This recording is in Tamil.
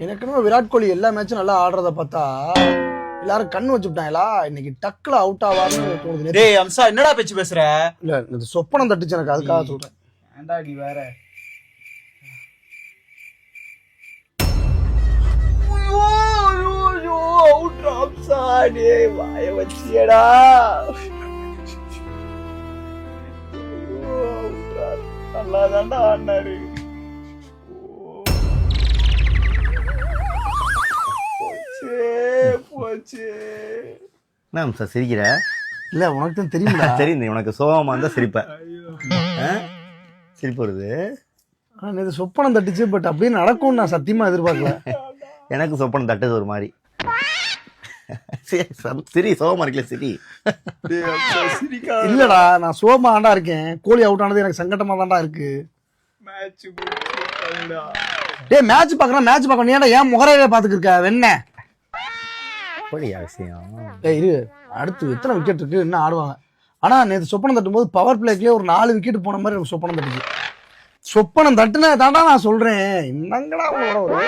எனக்கு என்னமோ விராட் கோலி எல்லா மேட்சும் நல்லா ஆடுறத பார்த்தா எல்லாரும் கண்ணு வச்சுட்டாங்களா, இன்னைக்கு டக்குல அவுட் ஆவார்னு தோணுது. டேய் அம்சா என்னடா பேச்சு பேசுற? இல்ல இந்த சொப்பனம் தட்டுச்சு எனக்கு, அதுக்காக சொல்றேன். ஏன்டா நீ வேற? அவுட்ரா அம்சா, டேய் வாய வச்சியடா. நல்லா தான்டா ஆடினாரு. போச்சு. என்ன சார் சிரிக்கிற? இல்ல உனக்கு தான் தெரியுமா? தெரியுது, உனக்கு சோகமா இருந்தா சிரிப்ப. சிரிப்பு வருது. இது சொப்பனம் தட்டுச்சு, பட் அப்படியே நடக்கும் நான் சத்தியமா எதிர்பார்க்கல. எனக்கு சொப்பனம் தட்டுது ஒரு மாதிரி. சரி சோகமா இருக்கல சரி. இல்லடா நான் சோகமா ஆண்டா இருக்கேன். கோலி அவுட் ஆனது எனக்கு சங்கடமா தான்டா இருக்கு. டேய் மேட்ச் பாக்கறேன், மேட்ச் பார்க்கணும். நீ ஏன்டா ஏன் முகரையில பாத்துக்கிட்டு இருக்க? வெண்ண கோலியா விஷயம். டேய் இரு, அடுத்து எத்தனை விக்கெட் இருக்கு இன்னும் ஆடுவாங்க. ஆனா நேற்று சொப்பனம் தட்டும் போது பவர் பிளேக்லயே ஒரு 4 விக்கெட் போன மாதிரி எனக்கு சொப்பனம் தட்டுச்சு. சொப்பனம் தட்டுனா தாண்டா நான் சொல்றேன். என்னங்கடா உங்களோட ஒரு